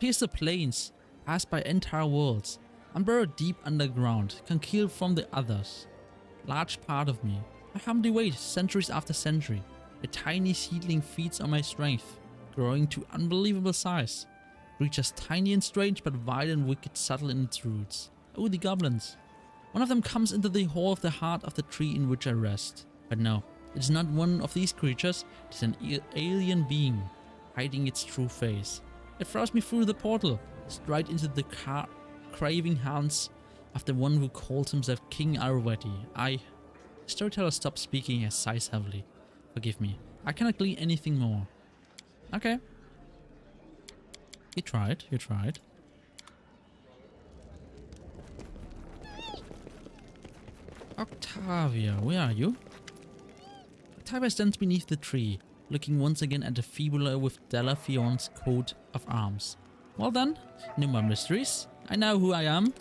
Pierce the plains, pass by entire worlds, and burrow deep underground, concealed from the others. Large part of me, I humbly wait centuries after century. A tiny seedling feeds on my strength, growing to unbelievable size. Creatures tiny and strange, but wild and wicked, subtle in its roots. Oh, the goblins. One of them comes into the hall of the heart of the tree in which I rest. But no, it is not one of these creatures, it is an alien being, hiding its true face. It throws me through the portal, straight into the craving hands of the one who calls himself King Arweti. The storyteller stopped speaking and sighs heavily. Forgive me, I cannot glean anything more. Okay. You tried, you tried. Octavia, where are you? Octavia stands beneath the tree, looking once again at the fibula with Delafion's coat of arms. Well done, no more mysteries. I know who I am.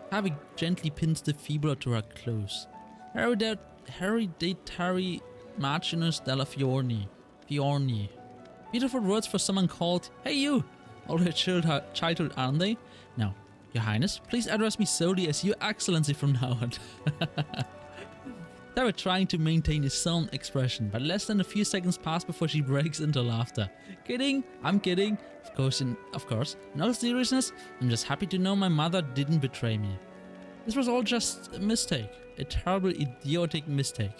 Octavia gently pins the fibula to her clothes. Hereditary Marginus Delafiorni. Fiorni. Beautiful words for someone called, hey you! All her childhood, aren't they? No, Your Highness, please address me solely as Your Excellency from now on. They were trying to maintain a solemn expression, but less than a few seconds pass before she breaks into laughter. Kidding? I'm kidding. Of course. In all seriousness, I'm just happy to know my mother didn't betray me. This was all just a mistake. A terrible, idiotic mistake.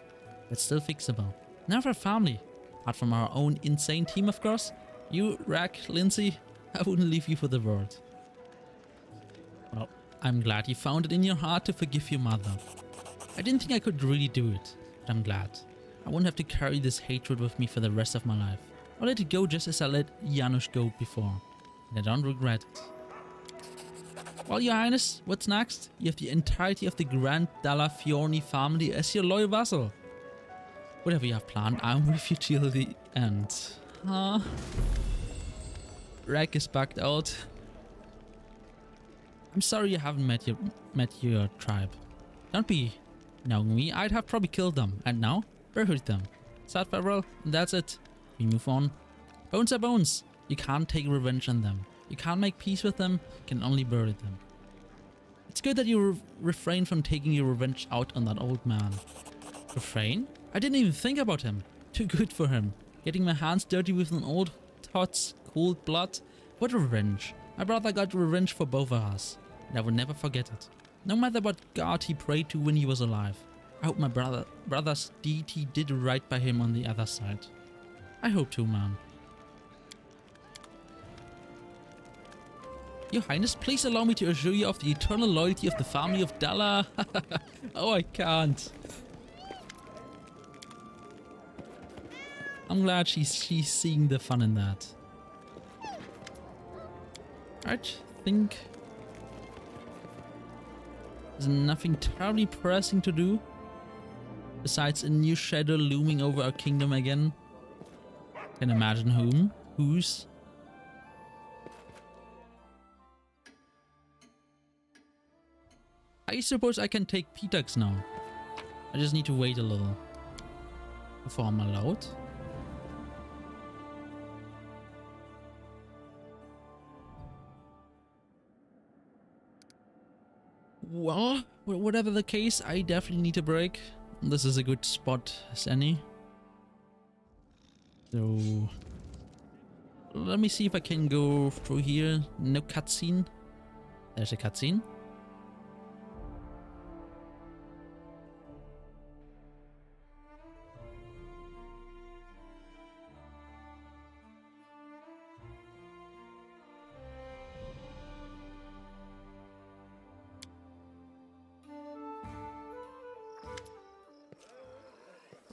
But still fixable. Now for family. Apart from our own insane team, of course. You, Rack, Lindsay, I wouldn't leave you for the world. Well, I'm glad you found it in your heart to forgive your mother. I didn't think I could really do it, but I'm glad. I won't have to carry this hatred with me for the rest of my life. I'll let it go just as I let Janusz go before. And I don't regret it. Well, Your Highness, what's next? You have the entirety of the Grand Dalla Fiorni family as your loyal vassal. Whatever you have planned, I'm with you till the end. Rack is bugged out. I'm sorry you haven't met your tribe. Don't be knowing me, I'd have probably killed them, and now buried them. Sad farewell, and that's it. We move on. Bones are bones. You can't take revenge on them. You can't make peace with them, you can only bury them. It's good that you refrain from taking your revenge out on that old man. Refrain? I didn't even think about him. Too good for him. Getting my hands dirty with an old tot's cold blood? What revenge? My brother got revenge for both of us, and I will never forget it. No matter what god he prayed to when he was alive. I hope my brother's deity did right by him on the other side. I hope too, man. Your Highness, please allow me to assure you of the eternal loyalty of the family of Dalla. Oh, I can't. I'm glad she's seeing the fun in that. I think there's nothing terribly pressing to do, besides a new shadow looming over our kingdom again. Can imagine whose. I suppose I can take Pitax now. I just need to wait a little before I'm allowed. Well, whatever the case, I definitely need a break. This is a good spot as any. So let me see if I can go through here. No cutscene. There's a cutscene.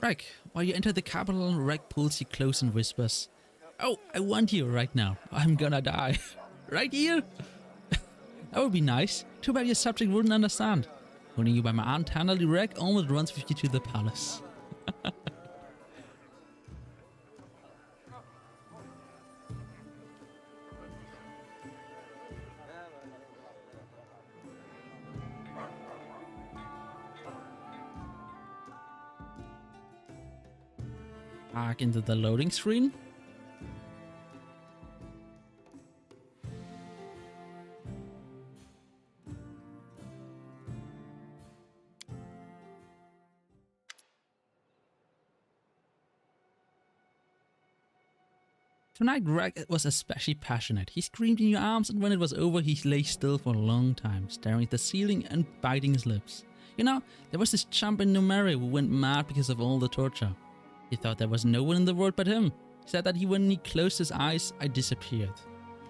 Reg, while you enter the capital, Reg pulls you close and whispers, "Oh, I want you right now. I'm gonna die." Right here? That would be nice. Too bad your subject wouldn't understand. Holding you by my arm tenderly, Reg almost runs with you to the palace. Back into the loading screen. Tonight Greg was especially passionate. He screamed in your arms, and when it was over he lay still for a long time, staring at the ceiling and biting his lips. You know, there was this chump in Numeri who went mad because of all the torture. He thought there was no one in the world but him. He said that when he closed his eyes, I disappeared.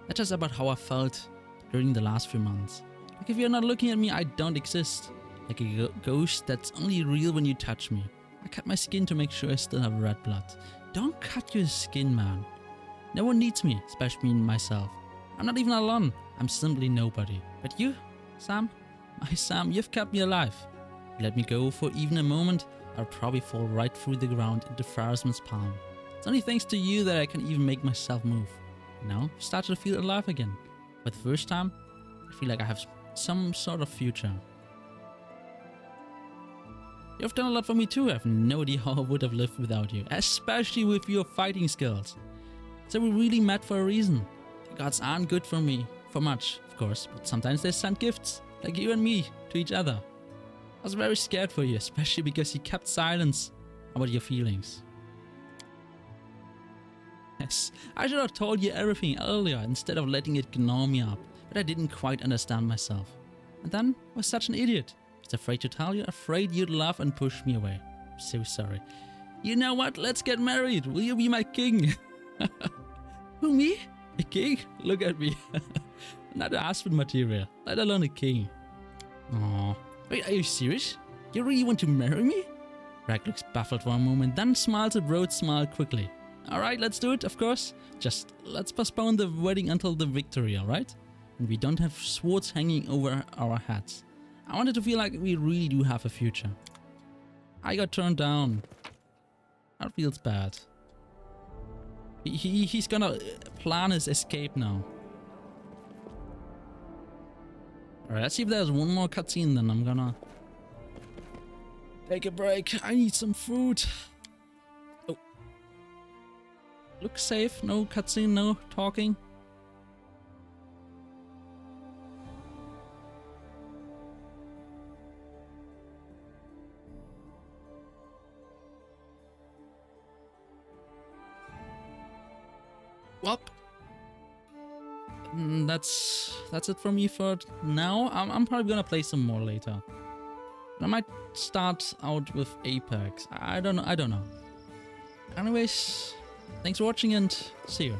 That's just about how I felt during the last few months. Like if you're not looking at me, I don't exist. Like a ghost that's only real when you touch me. I cut my skin to make sure I still have red blood. Don't cut your skin, man. No one needs me, especially me myself. I'm not even alone. I'm simply nobody. But you, Sam, my Sam, you've kept me alive. You let me go for even a moment, I'll probably fall right through the ground into Pharisman's palm. It's only thanks to you that I can even make myself move. Now, I've started to feel alive again. For the first time, I feel like I have some sort of future. You've done a lot for me too. I have no idea how I would have lived without you, especially with your fighting skills. So we really met for a reason. The gods aren't good for me, for much, of course, but sometimes they send gifts, like you and me, to each other. I was very scared for you, especially because you kept silence about your feelings. Yes, I should have told you everything earlier instead of letting it gnaw me up, but I didn't quite understand myself. And then I was such an idiot. I was afraid to tell you, afraid you'd laugh and push me away. I'm so sorry. You know what? Let's get married. Will you be my king? Who, me? A king? Look at me. Not a husband material, let alone a king. Aww. Wait, are you serious? You really want to marry me? Rag looks baffled for a moment, then smiles a broad smile quickly. Alright, let's do it, of course. Just let's postpone the wedding until the victory, alright? And we don't have swords hanging over our heads. I wanted to feel like we really do have a future. I got turned down. That feels bad. He's gonna plan his escape now. Alright, let's see if there's one more cutscene, then I'm gonna take a break. I need some food. Oh. Look safe, no cutscene, no talking. Well, that's it for me for now. I'm probably gonna play some more later. I might start out with Apex. I don't know. Anyways, thanks for watching and see you.